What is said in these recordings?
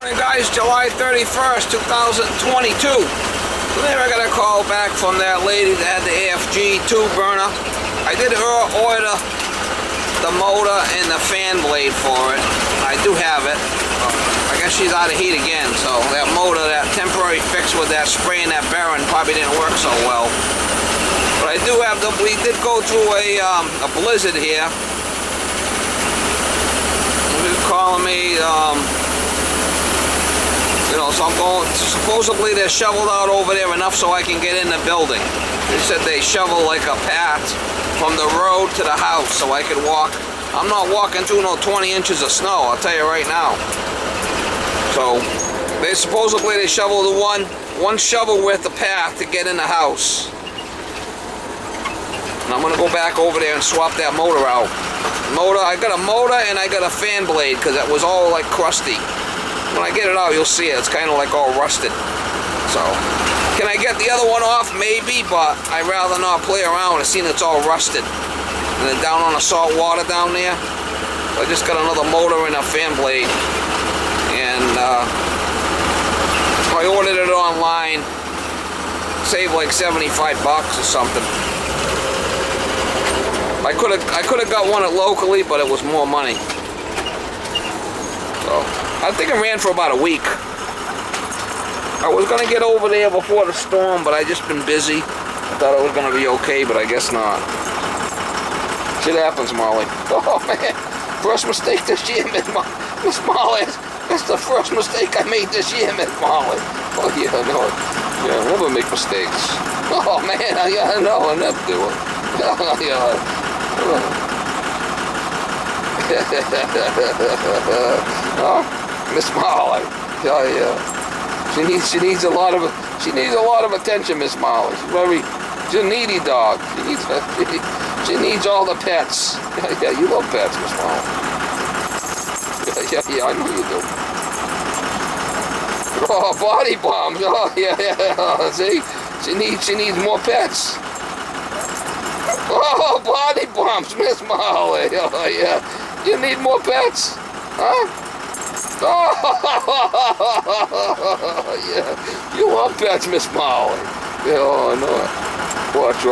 Morning guys, July 31st, 2022. Today I got a call back from that lady that had the AFG 2 burner. I did order the motor and the fan blade for it. I do have it. I guess she's out of heat again, so that motor, that temporary fix with that spray and that bearing probably didn't work so well. But I do have we did go through a blizzard here. She's calling me, you know, so I'm going, supposedly they're shoveled out over there enough so I can get in the building. They said they shovel like a path from the road to the house so I could walk. I'm not walking through no 20 inches of snow, I'll tell you right now. So, they supposedly shovel the one shovel with the path to get in the house. And I'm gonna go back over there and swap that motor out. I got a motor and I got a fan blade because that was all like crusty. When I get it out, you'll see it. It's kind of like all rusted. So, can I get the other one off? Maybe, but I'd rather not play around. I've seen it's all rusted. And then down on the salt water down there, I just got another motor and a fan blade. And I ordered it online. Saved like 75 bucks or something. I could have got one locally, but it was more money. So, I think it ran for about a week. I was going to get over there before the storm, but I just been busy. I thought it was going to be okay, but I guess not. Shit happens, Molly. Oh, man. First mistake this year, Miss Molly. That's the first mistake I made this year, Miss Molly. Oh, yeah, I know it. Yeah, I never make mistakes. Oh, man. I know. I never do it. Oh, yeah. Oh, Miss Molly. Oh, yeah. She needs a lot of attention, Miss Molly. She's a needy dog. She needs all the pets. Yeah, you love pets, Miss Molly. Yeah, I know you do. Oh, body bombs. Oh, yeah. See, she needs more pets. Oh, body bombs, Miss Molly. Oh, yeah. You need more pets? Huh? Oh, yeah. You love pets, Miss Molly. Yeah, oh, I know it. Watch.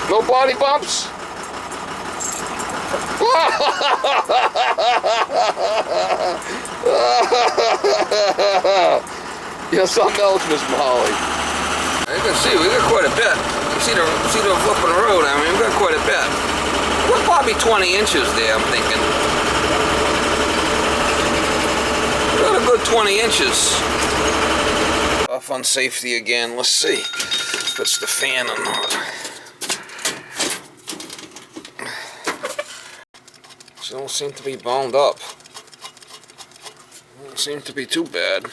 No body bumps? Yeah, something else, Miss Molly. You can see, we got quite a bit. You see the flipping road, I mean, we got quite a bit. We're probably 20 inches there, I'm thinking. We got a good 20 inches. Off on safety again, let's see if it's the fan or not. She don't seem to be bound up. Don't seem to be too bad.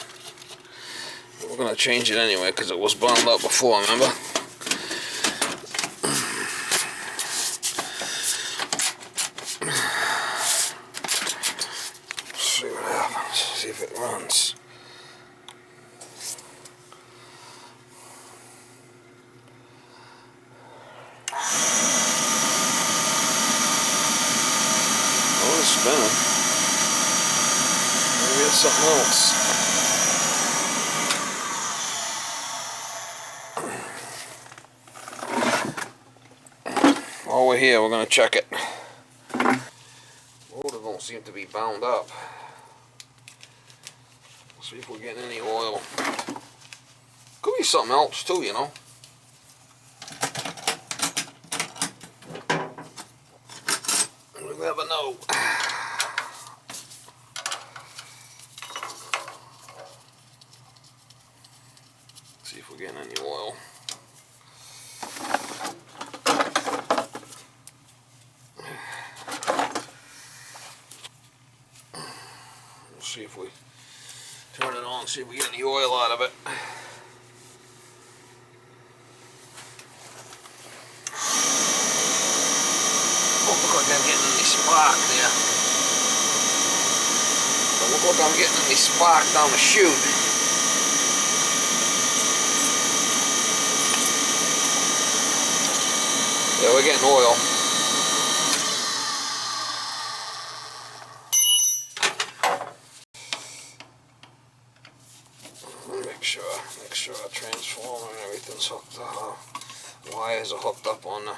We're going to change it anyway because it was bound up before, remember? Let's see what happens. See if it runs. Oh, it's spinning. Maybe it's something else. While we're here, we're going to check it. Motor don't seem to be bound up. Let's see if we're getting any oil. Could be something else too, you know. We'll never know. See if we're getting any oil. See if we turn it on, see if we get any oil out of it. Don't look like I'm getting any spark there. Don't look like I'm getting any spark down the chute. Yeah, we're getting oil. are hooked up on the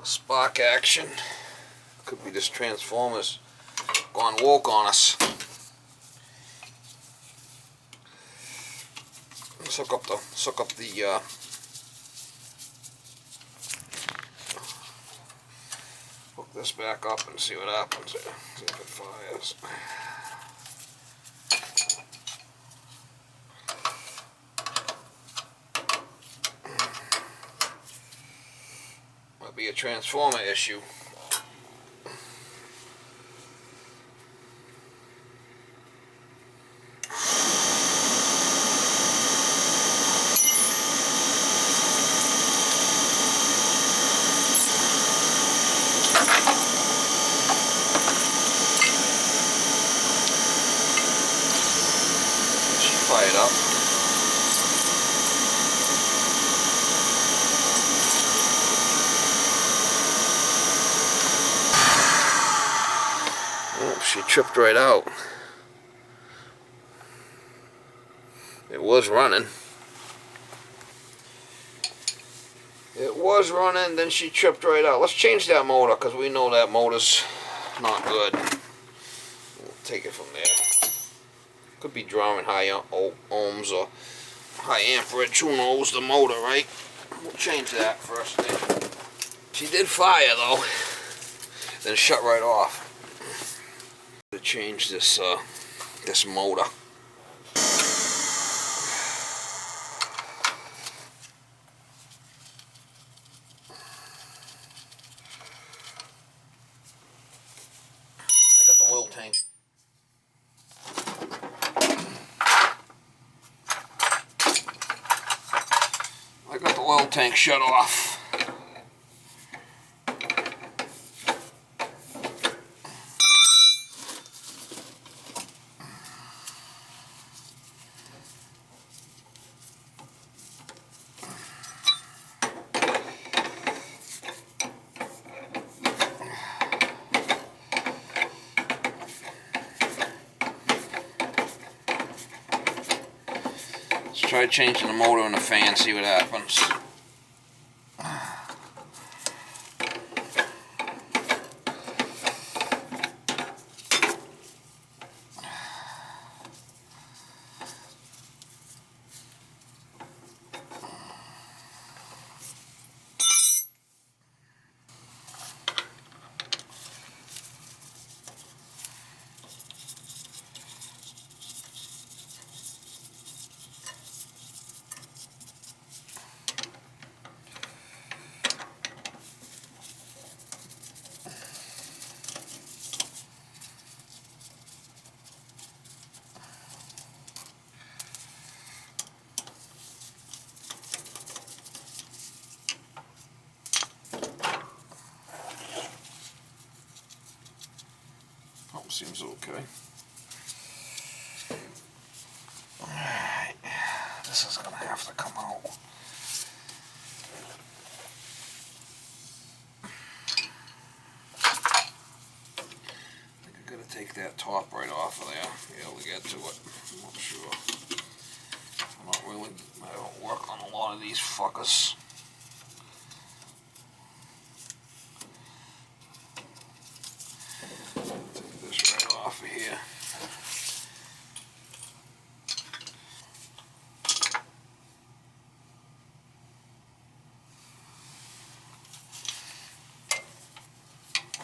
spark action. Could be this transformer's gone woke on us. Let's hook up the hook this back up and see what happens there. See if it fires. Might be a transformer issue. Fired up. Oh, she tripped right out. It was running. It was running, then she tripped right out. Let's change that motor because we know that motor's not good. We'll take it from there. Could be drawing high ohms or high amperage. Who knows the motor, right? We'll change that first thing. She did fire though, then shut right off. To change this this motor. I got the oil tank. I got the oil tank shut off. Let's try changing the motor and the fan, see what happens. Seems okay. Alright, this is gonna have to come out. I think I gotta take that top right off of there, be able to get to it. I'm not sure. I don't work on a lot of these fuckers. Here.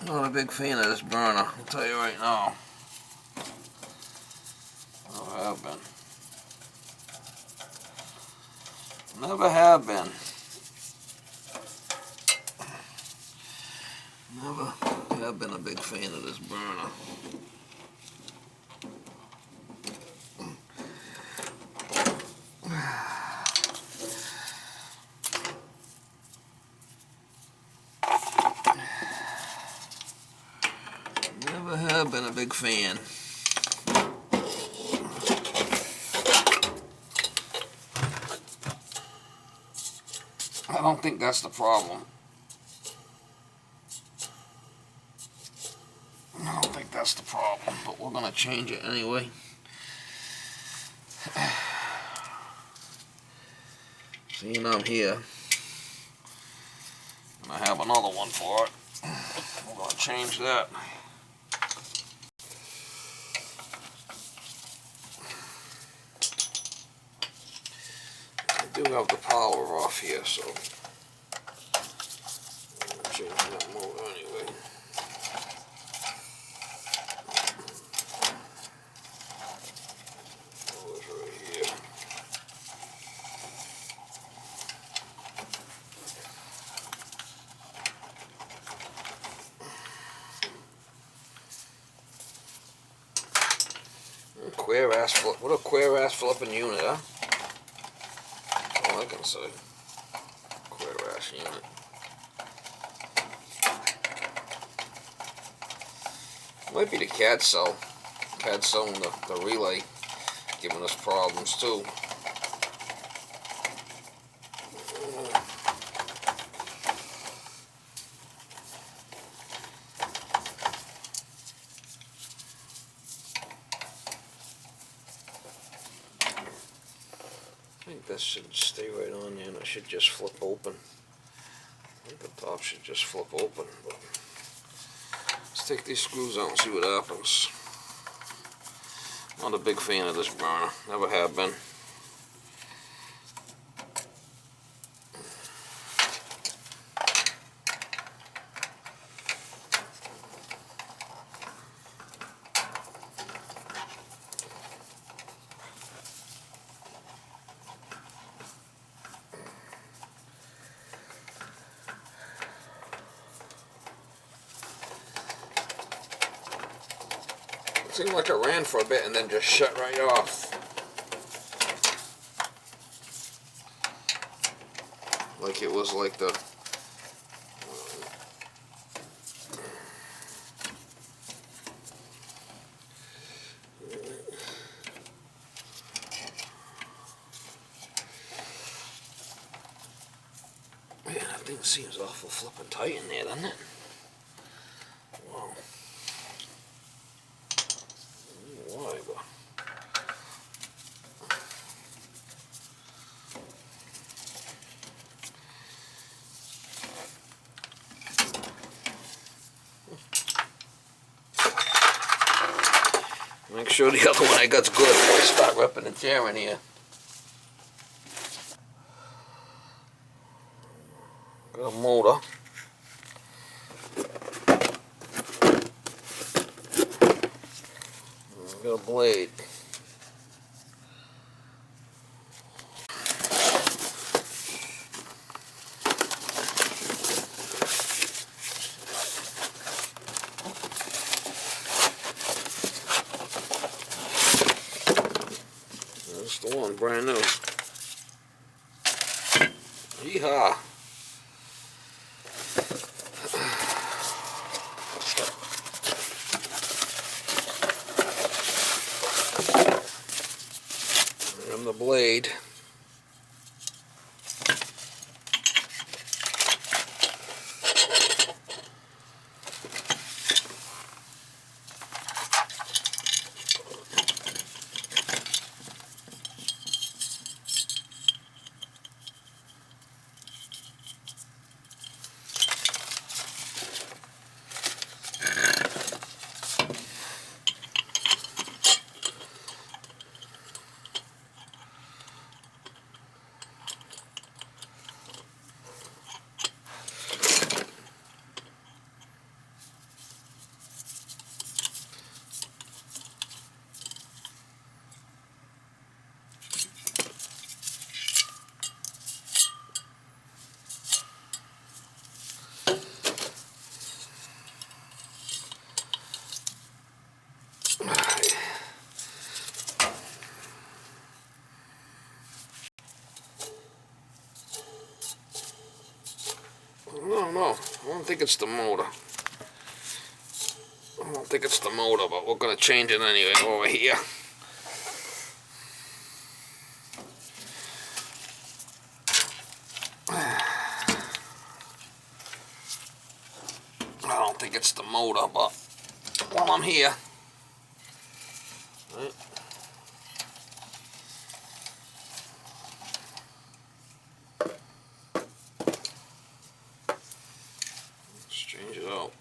I'm not a big fan of this burner, I'll tell you right now. Never have been. Never have been. Never have been a big fan of this burner. Never have been a big fan. I don't think that's the problem. I don't think that's the problem, but we're going to change it anyway. Seeing I'm here, and I have another one for it. We're going to change that. I do have the power off here, so I'm going to change that motor anyway. Motor's right here. Queer ass flip. What a queer ass flipping unit, huh? All I can say. Queer ass unit. Might be the CAD cell. CAD cell and the relay giving us problems too. I think this should stay right on there and it should just flip open. I think the top should just flip open. But let's take these screws out and see what happens. Not a big fan of this burner. Never have been. It seemed like it ran for a bit and then just shut right off. Like it was like the... Man, that thing seems awful flippin' tight in there, doesn't it? Wow. Why, but... Make sure the other one I got's good before I start ripping and tearing here. Got a motor. Got a blade. That's the one, brand new. Yeehaw. And the blade. No, I don't think it's the motor. I don't think it's the motor, but we're going to change it anyway over here. think it's the motor, but while I'm here, right. Let's change it out.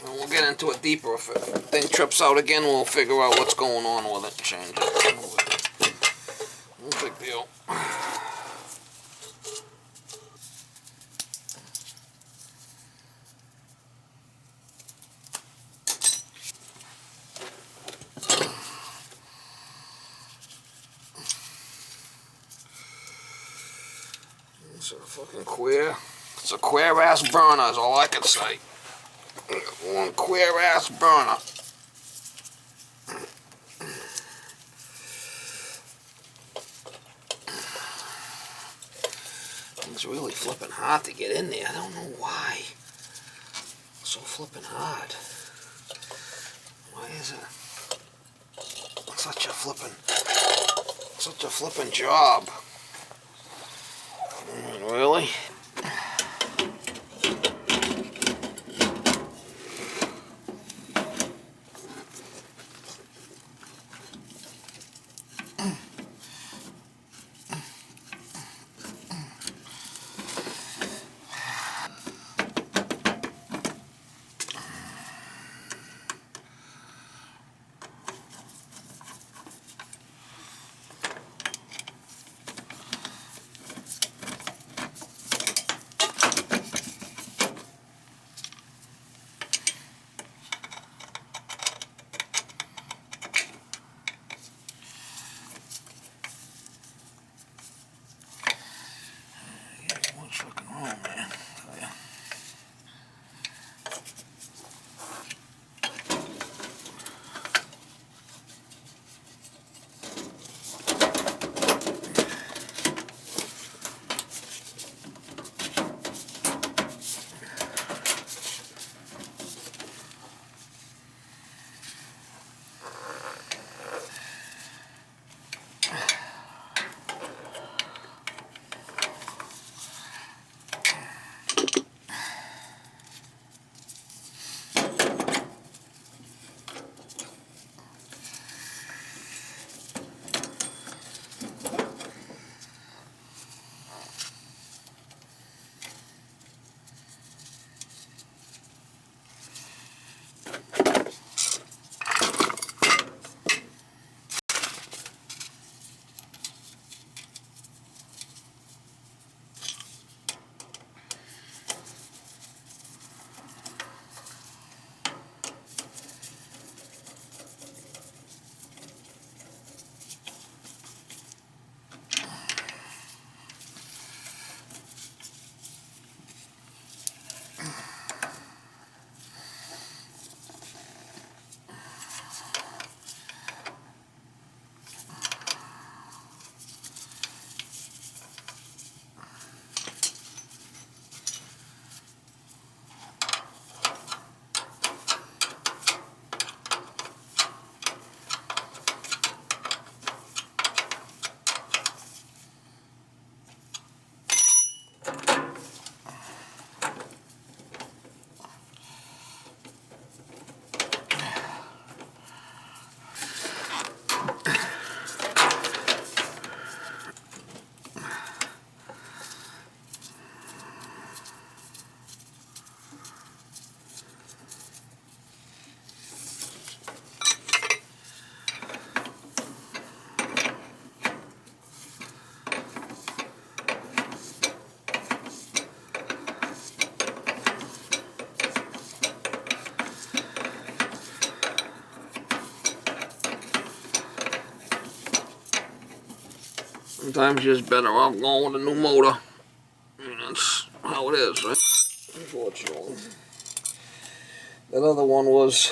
And we'll get into it deeper. If the thing trips out again, we'll figure out what's going on with it and change it. No big deal. It's a fucking queer. It's a queer ass burner, is all I can say. One queer ass burner. It's really flipping hard to get in there. I don't know why. It's so flipping hard. Why is it such a flipping job? Really? Sometimes you're just better off going with a new motor. I mean, that's how it is, right? Unfortunately. That other one was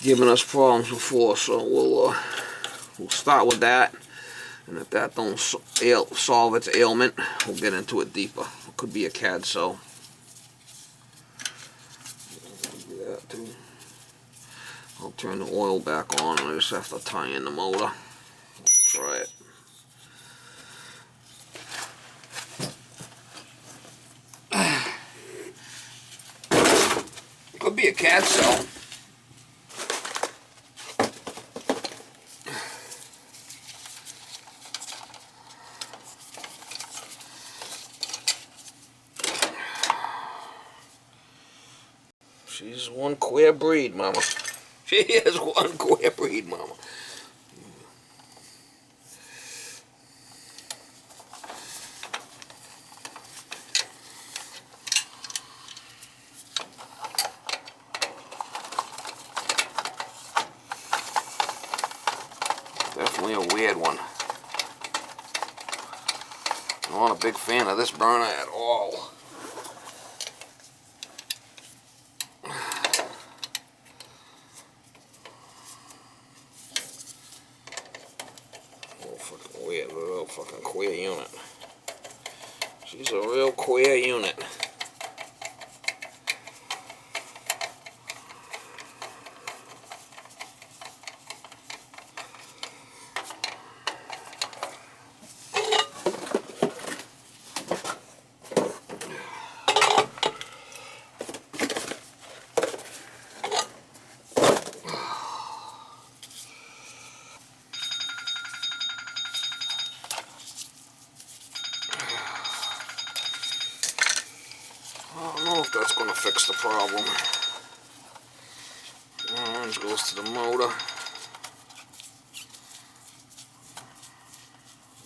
giving us problems before, so we'll start with that. And if that don't solve its ailment, we'll get into it deeper. It could be a CAD cell. Do that too. I'll turn the oil back on and I just have to tie in the motor. Try it. be a cat cell. She's one queer breed, mama. She is one queer breed, mama. Definitely a weird one. I'm not a big fan of this burner at all. Fucking weird, real fucking queer unit. She's a real queer unit. I don't know if that's going to fix the problem. Orange goes to the motor.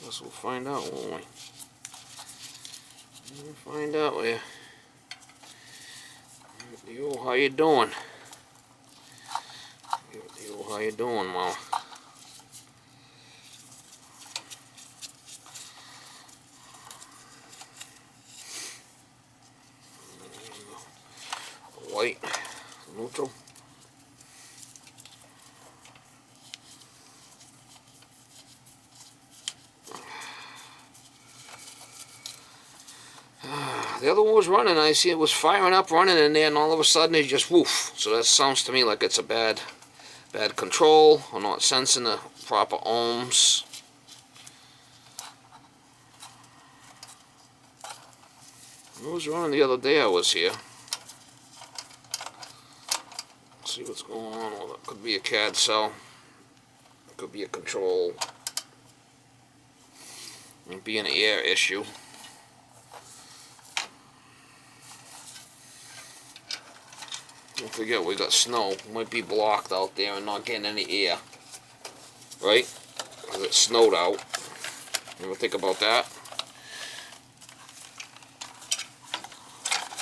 Guess we'll find out, won't we? We'll find out, will you? Yo, how you doing? Yo, how you doing, Mama? White, neutral. The other one was running. I see it was firing up, running in there, and all of a sudden it just woof. So that sounds to me like it's a bad control, or not sensing the proper ohms. It was running the other day I was here. Let's see what's going on. Well, that could be a CAD cell. It could be a control. It could be an air issue. Don't forget, we got snow. It might be blocked out there and not getting any air. Right? Because it snowed out. Ever think about that?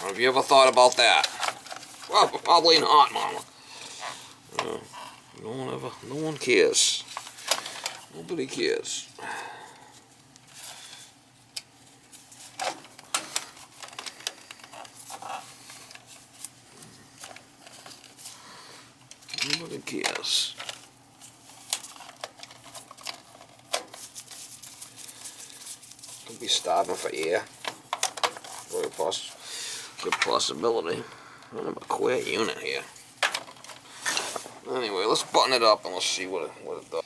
Or have you ever thought about that? Well, probably not, Mama. No one cares. Nobody cares. Nobody cares. Could be starving for air. Very good possibility. I have a queer unit here. Anyway, let's button it up and let's see what it does.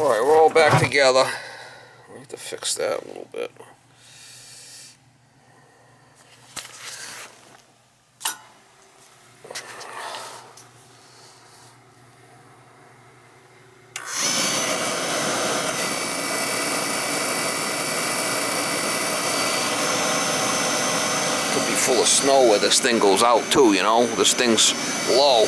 Alright, we're all back together. I have to fix that a little bit. Could be full of snow where this thing goes out too, you know? This thing's low.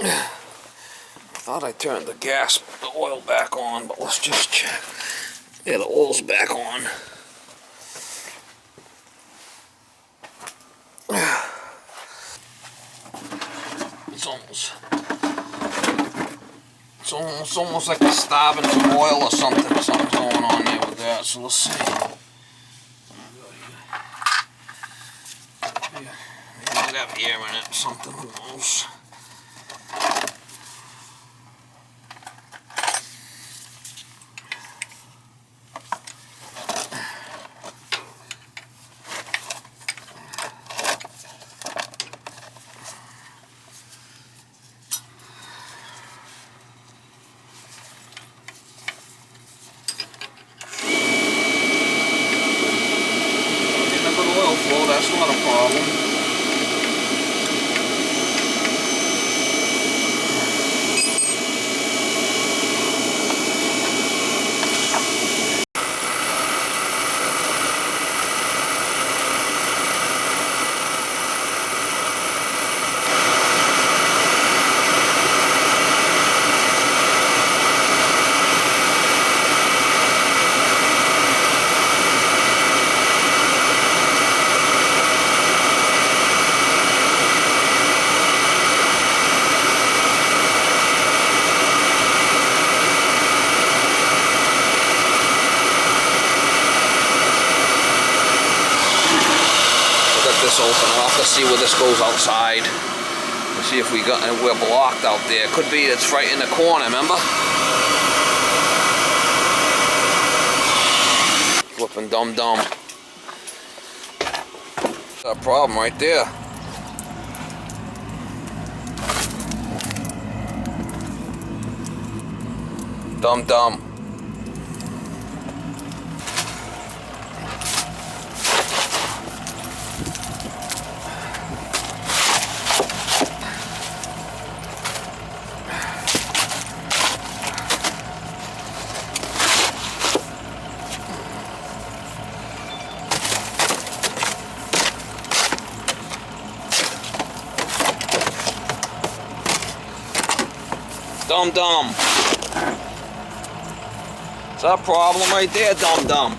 Thought I turned the oil back on, but let's just check. Yeah, the oil's back on. It's almost like it's starving for oil or something. Something's going on there with that, so let's see. Maybe it have air in it, something, who knows. Well, that's not a problem. This open. I'll have to see where this goes outside. We'll see if we're blocked out there. Could be it's right in the corner, remember? Flipping dum-dum. That's a problem right there. Dum-dum. Dum-dum. Is that a problem right there, dum-dum?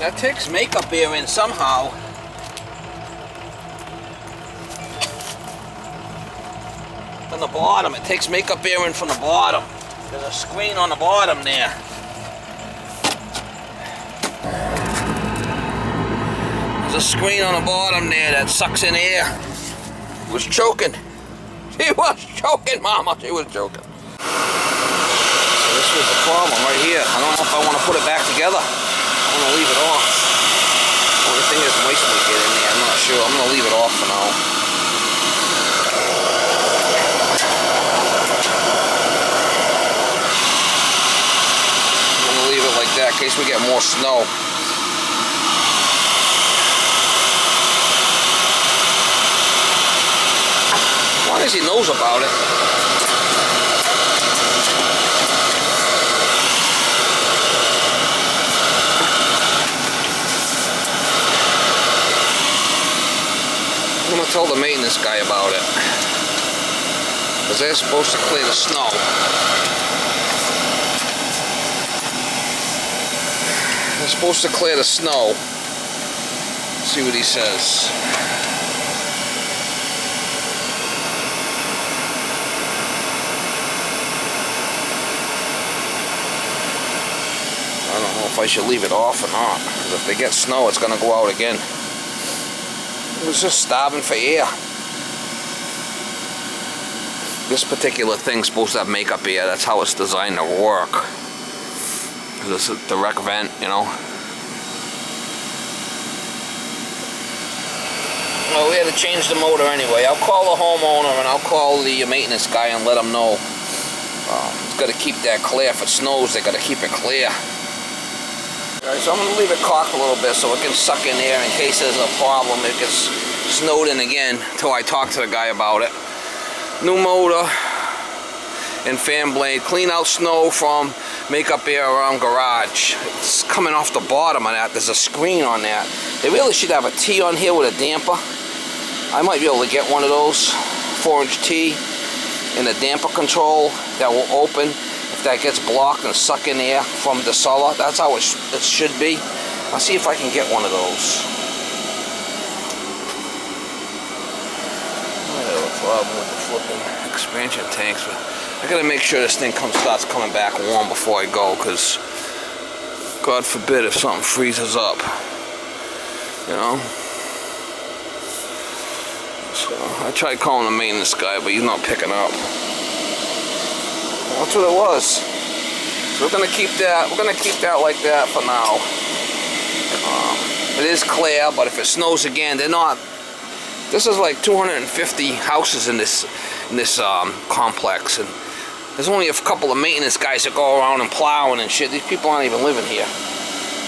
That takes makeup air in somehow. From the bottom, it takes makeup air in from the bottom. There's a screen on the bottom there. There's a screen on the bottom there that sucks in air. He was choking. She was choking, Mama. She was choking. So this was the problem right here. I don't know if I want to put it back together. I'm going to leave it off. The only thing is moist will get in there. I'm not sure. I'm going to leave it off for now. I'm going to leave it like that in case we get more snow. As long as he knows about it. I'm going to tell the maintenance guy about it, because they're supposed to clear the snow. They're supposed to clear the snow. Let's see what he says. I don't know if I should leave it off or not, because if they get snow, it's going to go out again. It was just starving for air. This particular thing's supposed to have makeup air. That's how it's designed to work. This is a direct vent, you know. Well, we had to change the motor anyway. I'll call the homeowner and I'll call the maintenance guy and let him know. It's got to keep that clear. If it snows, they got to keep it clear. Alright, so I'm going to leave it cocked a little bit so it can suck in there in case there's a problem. It gets snowed in again until I talk to the guy about it. New motor and fan blade. Clean out snow from makeup air around garage. It's coming off the bottom of that. There's a screen on that. They really should have a T on here with a damper. I might be able to get one of those 4-inch T and a damper control that will open if that gets blocked and suck in air from the cellar. That's how it should be. I'll see if I can get one of those. I have a problem with the flipping expansion tanks, but I gotta make sure this thing starts coming back warm before I go, because God forbid if something freezes up, you know. So I tried calling the maintenance guy, but he's not picking up. That's what it was. So we're gonna keep that. We're gonna keep that like that for now. It is clear, but if it snows again, they're not. This is like 250 houses in this complex, and there's only a couple of maintenance guys that go around and plowing and shit. These people aren't even living here.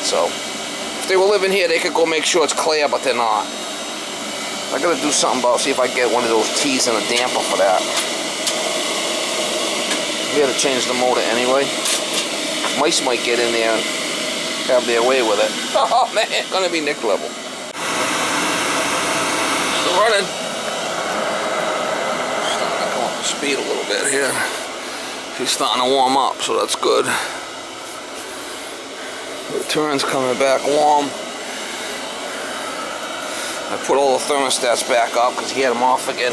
So if they were living here, they could go make sure it's clear, but they're not. I gotta do something about, see if I can get one of those T's and a damper for that. We had to change the motor anyway. Mice might get in there and have their way with it. Oh man, it's gonna be neck level. Still running. Starting to come up to speed a little bit here. She's starting to warm up, so that's good. The turn's coming back warm. I put all the thermostats back up because he had them off again.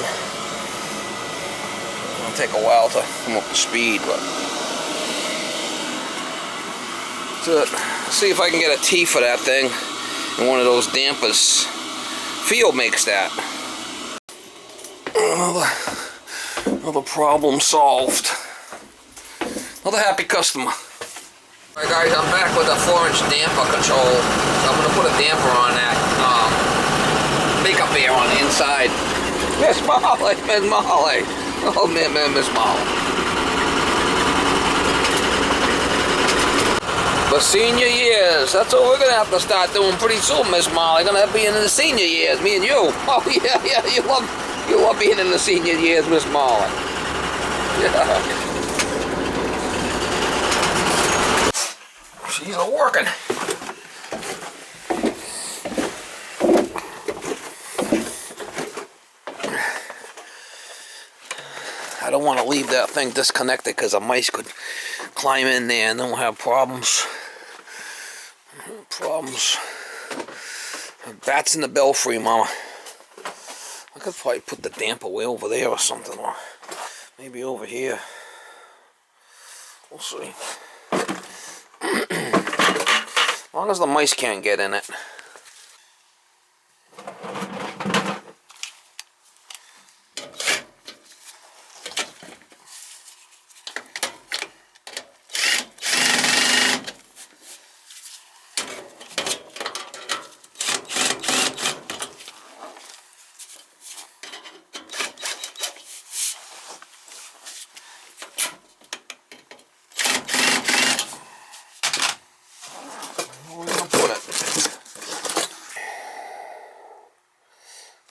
It'll take a while to come up to speed, but that's it. See if I can get a T for that thing and one of those dampers. Field makes that. Another problem solved. Another happy customer. Alright guys, I'm back with a 4-inch damper control. So I'm going to put a damper on that. Makeup air on the inside. Miss Molly, Miss Molly. Oh man, Miss Molly. The senior years. That's what we're gonna have to start doing pretty soon, Miss Molly. Gonna be in the senior years, me and you. Oh yeah, you love being in the senior years, Miss Molly. Yeah. She's a working. I don't want to leave that thing disconnected because a mice could climb in there and then we'll have problems. Bats in the belfry, Mama. I could probably put the damper way over there or something, or maybe over here. We'll see. As long as the mice can't get in it.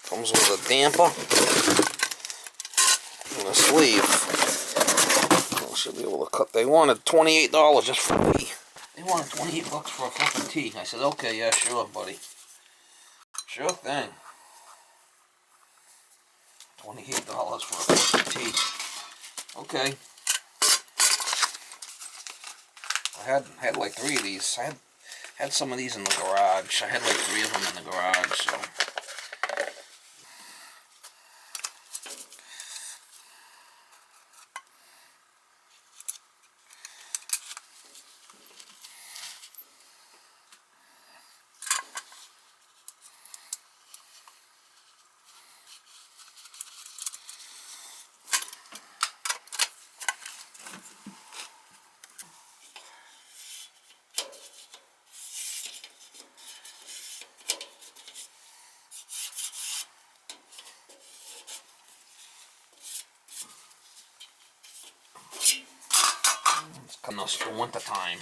Comes with a damper and a sleeve. I should be able to cut. They wanted $28 just for me. They wanted $28 for a flipping tee. I said, okay, yeah, sure, buddy. Sure thing. $28 for a flipping tee. Okay. I had like 3 of these. I had some of these in the garage. I had like 3 of them in the garage, so. Coming us the winter time.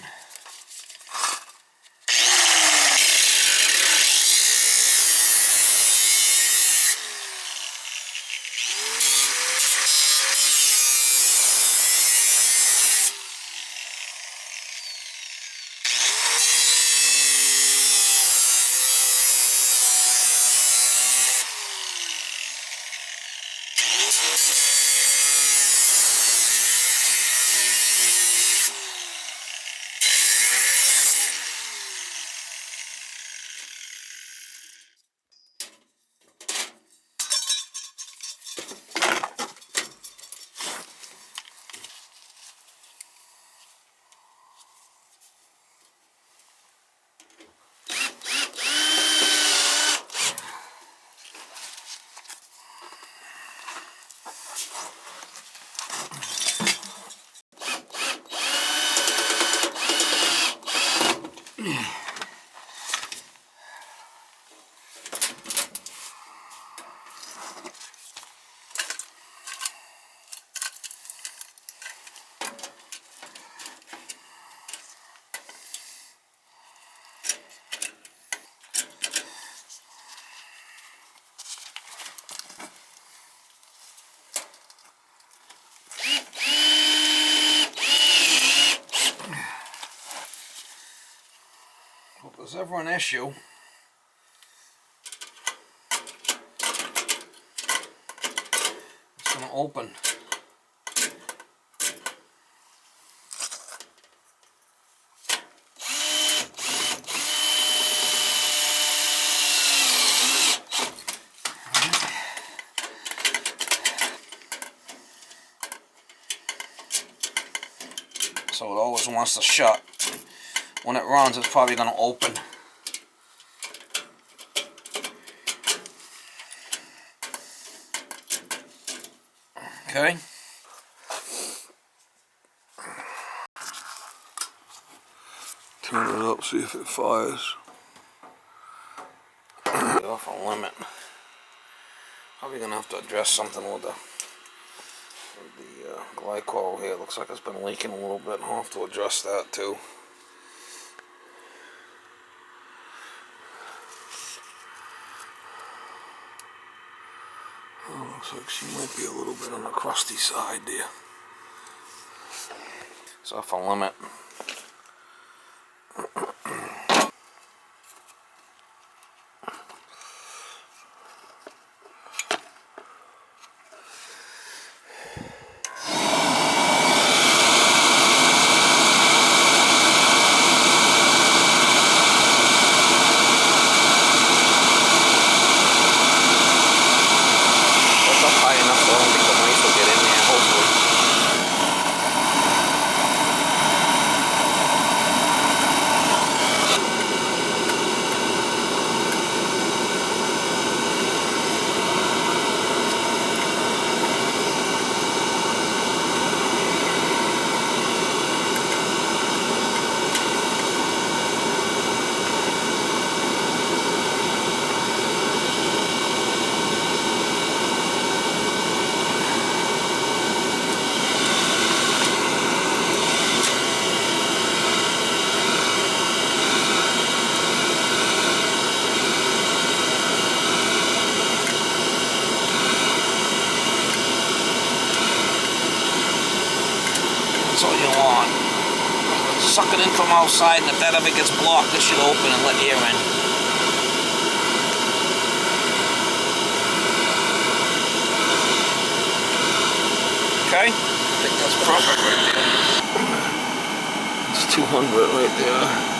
If there's ever an issue, it's going to open. So it always wants to shut. When it runs, it's probably going to open. Okay. Turn it up, see if it fires. Off a limit. Probably going to have to address something with the glycol here. Looks like it's been leaking a little bit. I'll have to address that too. Oh, looks like she might be a little bit on the crusty side there. It's off a limit. That's all you want. Suck it in from outside, and if that ever gets blocked, this should open and let air in. Okay? I think that's perfect right there. It's 200 right there.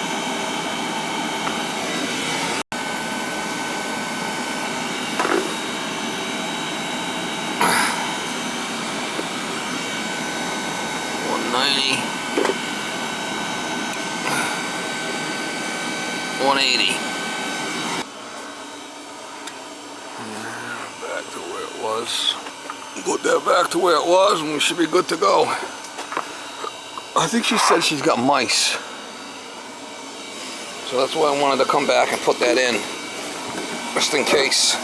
Back to where it was. Put that back to where it was and we should be good to go. I think she said she's got mice. So that's why I wanted to come back and put that in. Just in case.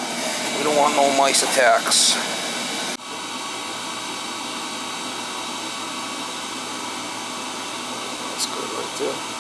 We don't want no mice attacks. too.